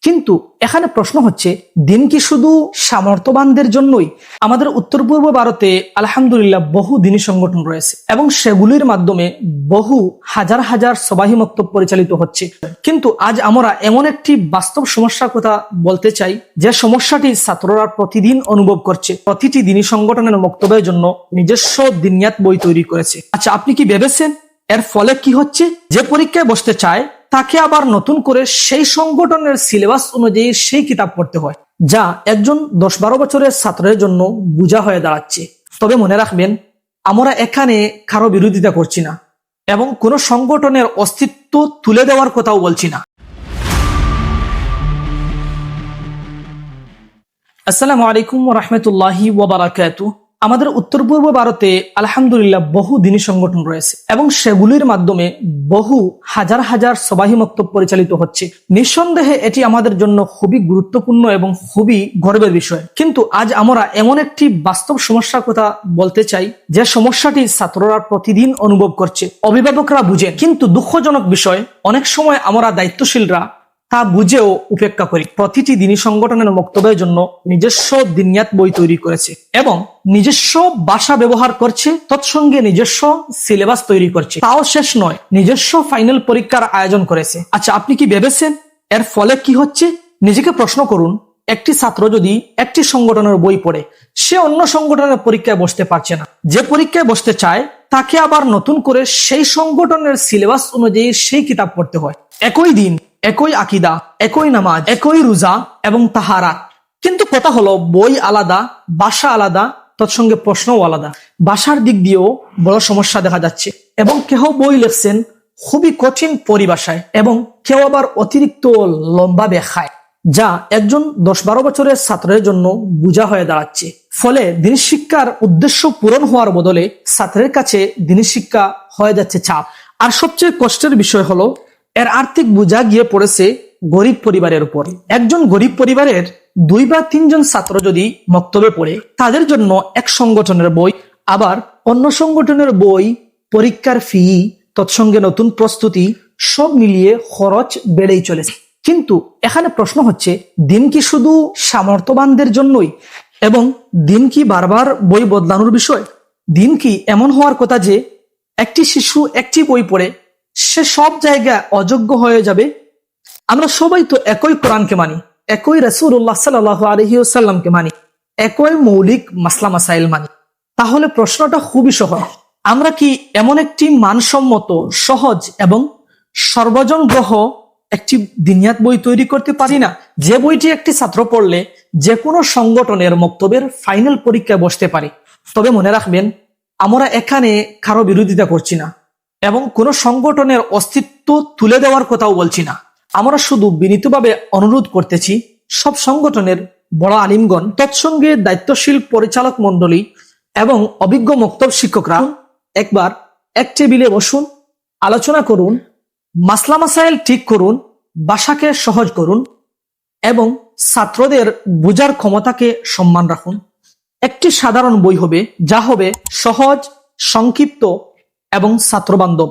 কিন্তু এখানে প্রশ্ন হচ্ছে, দিন কি শুধু সামর্থ্যবানদের জন্যই? আমাদের উত্তর পূর্ব ভারতে আলহামদুলিল্লাহ বহু দিনী সংগঠন রয়েছে এবং সেগুলির মাধ্যমে বহু হাজার হাজার সবাহি মক্তব পরিচালিত হচ্ছে। কিন্তু আজ আমরা এমন একটি বাস্তব সমস্যার কথা বলতে চাই, যে সমস্যাটি ছাত্ররা প্রতিদিন অনুভব করছে। প্রতিটি দিনী সংগঠনের মক্তবের জন্য নিজস্ব দিনিয়াত বই তৈরি করেছে। আচ্ছা, আপনি কি ভেবেছেন এর ফলে কি হচ্ছে? যে পরীক্ষায় বসতে চায় তাকে আবার নতুন করে সেই সংগঠনের সিলেবাস অনুযায়ী সেই কিতাব পড়তে হয়, যা একজন 10-12 বছরের ছাত্রের জন্য বোঝা হয়ে দাঁড়াচ্ছে। তবে মনে রাখবেন, আমরা এখানে কারো বিরোধিতা করছি না এবং কোনো সংগঠনের অস্তিত্ব তুলে দেওয়ার কথাও বলছি না। আসসালামু আলাইকুম ওয়া রাহমাতুল্লাহি ওয়া বারাকাতুহু। আমাদের উত্তর পূর্ব ভারতে আলহামদুলিল্লাহ বহু দিনী সংগঠন রয়েছে এবং সেগুলির মাধ্যমে বহু হাজার হাজার সবাহি মক্তব পরিচালিত হচ্ছে। নিঃসন্দেহে এটি আমাদের জন্য খুবই গুরুত্বপূর্ণ এবং খুবই গর্বের বিষয়। কিন্তু আজ আমরা এমন একটি বাস্তব সমস্যার কথা বলতে চাই, যে সমস্যাটি ছাত্ররা প্রতিদিন অনুভব করছে। অভিভাবকরা বুঝেন, কিন্তু দুঃখজনক বিষয়, অনেক সময় আমরা দায়িত্বশীলরা তা বুঝেও উপেক্ষা করি। প্রতিটি দিনী সংগঠনের মক্তবের জন্য নিজস্ব দিনিয়াত বই তৈরি করেছে এবং নিজস্ব ভাষা ব্যবহার করছে, তৎসঙ্গে নিজস্ব সিলেবাস তৈরি করছে। তাও শেষ নয়, নিজস্ব ফাইনাল পরীক্ষার আয়োজন করেছে। আচ্ছা, আপনি কি ভেবেছেন এর ফলে কি হচ্ছে? নিজেকে প্রশ্ন করুন, একটি ছাত্র যদি একটি সংগঠনের বই পড়ে, সে অন্য সংগঠনের পরীক্ষায় বসতে পারছে না। যে পরীক্ষায় বসতে চায় তাকে আবার নতুন করে সেই সংগঠনের সিলেবাস অনুযায়ী সেই কিতাব পড়তে হয়। একই দিন, একই আকিদা, একই নামাজ, একই রোজা এবং তাহারাত, কিন্তু কথা হলো বই আলাদা, ভাষা আলাদা, তৎসঙ্গে প্রশ্নও আলাদা। ভাষার দিক দিয়েও বড় সমস্যা দেখা যাচ্ছে এবং কেউ বই লিখছেন খুবই কঠিন পরিভাষায় এবং কেউ আবার অতিরিক্ত লম্বা ব্যাখ্যায়, যা একজন 10-12 বছরের ছাত্রের জন্য বোঝা হয়ে দাঁড়াচ্ছে। ফলে দিনী শিক্ষার উদ্দেশ্য পূরণ হওয়ার বদলে ছাত্রের কাছে দিনী শিক্ষা হয়ে যাচ্ছে চাপ। আর সবচেয়ে কষ্টের বিষয় হলো, এর আর্থিক বোঝা গিয়ে পড়েছে গরিব পরিবারের উপর। একজন গরিব পরিবারের 2 বা 3 জন ছাত্র যদি মক্তবে পড়ে, তাদের জন্য এক সংগঠনের বই, আবার অন্য সংগঠনের বই, পরীক্ষার ফি, তৎসঙ্গে নতুন প্রস্তুতি, সব মিলিয়ে খরচ বেড়েই চলেছে। কিন্তু এখানে প্রশ্ন হচ্ছে, দিন কি শুধু সামর্থ্যবানদের জন্যই? এবং দিন কি বারবার বই বদলানোর বিষয়? দিন কি এমন হওয়ার কথা যে একটি শিশু একটি বই পড়ে সে সব জায়গায় অযোগ্য হয়ে যাবে? আমরা সবাই তো একই কোরআনকে মানি, একই রাসূলুল্লাহ সাল্লাল্লাহু আলাইহি ওয়াসাল্লামকে মানি, একই মৌলিক মাসলা মাসাইল মানি। তাহলে প্রশ্নটা খুবই সহজ, আমরা কি এমন একটি মানসম্মত, সহজ এবং সর্বজন গ্রহ একটি দিনিয়াত বই তৈরি করতে পারি না, যে বইটি একটি ছাত্র পড়লে যে কোনো সংগঠনের মক্তবের ফাইনাল পরীক্ষায় বসতে পারে? তবে মনে রাখবেন, আমরা এখানে কারো বিরোধিতা করছি না এবং কোন সংগঠনের অস্তিত্ব তুলে দেওয়ার কথাও বলছি না। আমরা শুধু বিনীতভাবে অনুরোধ করতেছি, সব সংগঠনের বড় আলিমগণ, তৎসঙ্গে দায়িত্বশীল পরিচালক মন্ডলী এবং অভিজ্ঞ মক্তব শিক্ষকরা একবার এক টেবিলে বসুন, আলোচনা করুন, মাসলা মাসাইল ঠিক করুন, ভাষাকে সহজ করুন এবং ছাত্রদের বোঝার ক্ষমতাকে সম্মান রাখুন। একটি সাধারণ বই হবে, যা হবে সহজ, সংক্ষিপ্ত এবং ছাত্রবান্ধব।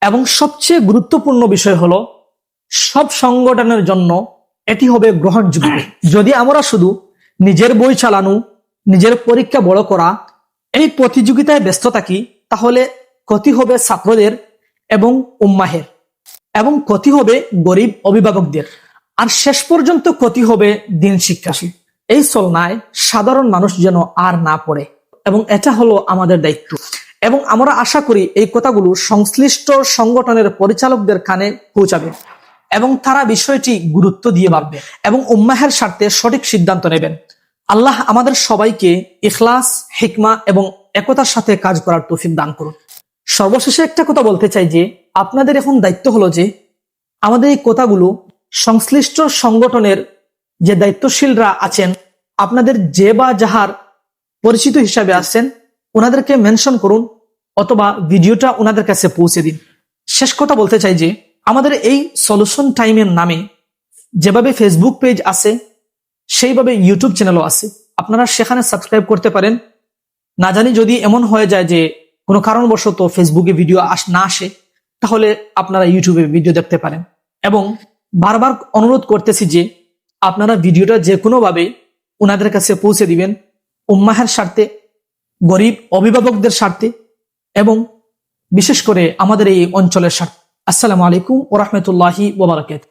এবং সবচেয়ে গুরুত্বপূর্ণ বিষয় হলো, সব সংগঠনের জন্য এটি হবে গ্রহণযোগ্য। যদি আমরা শুধু নিজের বই চালানো, নিজের পরীক্ষা বড় করা, এই প্রতিযোগিতায় ব্যস্ত থাকি, তাহলে ক্ষতি হবে ছাত্রদের এবং উম্মাহের, এবং ক্ষতি হবে গরিব অভিভাবকদের, আর শেষ পর্যন্ত ক্ষতি হবে দিন শিক্ষার্থী। এই চলনায় সাধারণ মানুষ যেন আর না পড়ে, এবং এটা হলো আমাদের দায়িত্ব। এবং আমরা আশা করি এই কথাগুলো সংশ্লিষ্ট সংগঠনের পরিচালকদের কানে পৌঁছাবে এবং তারা বিষয়টি গুরুত্ব দিয়ে ভাববে এবং উম্মাহের স্বার্থে সঠিক সিদ্ধান্ত নেবেন। আল্লাহ আমাদের সবাইকে ইখলাস, হিকমা এবং একতার সাথে কাজ করার তৌফিক দান করুন। সর্বশেষে একটা কথা বলতে চাই যে, আপনাদের এখন দায়িত্ব হলো যে আমাদের এই কথাগুলো সংশ্লিষ্ট সংগঠনের যে দায়িত্বশীলরা আছেন, আপনাদের যে বা যাহার পরিচিত হিসাবে আছেন, ওনাদেরকে মেনশন করুন অথবা ভিডিওটা ওনাদের কাছে পৌঁছে দিন। শেষ কথা বলতে চাই যে, আমাদের এই সলিউশন টাইমের নামে যেভাবে ফেসবুক পেজ আছে, সেইভাবে ইউটিউব চ্যানেলও আছে। আপনারা সেখানে সাবস্ক্রাইব করতে পারেন। না জানি যদি এমন হয়ে যায় যে কোনো কারণবশত ফেসবুকে ভিডিও না আসে, তাহলে আপনারা ইউটিউবে ভিডিও দেখতে পারেন। এবং বারবার অনুরোধ করতেছি যে আপনারা ভিডিওটা যে কোনোভাবে ওনাদের কাছে পৌঁছে দিবেন, উম্মাহের স্বার্থে, গরিব অভিভাবকদের স্বার্থে এবং বিশেষ করে আমাদের এই অঞ্চলের স্বার্থে। আসসালামু আলাইকুম ওয়া রাহমাতুল্লাহি ওয়া বারাকাতুহু।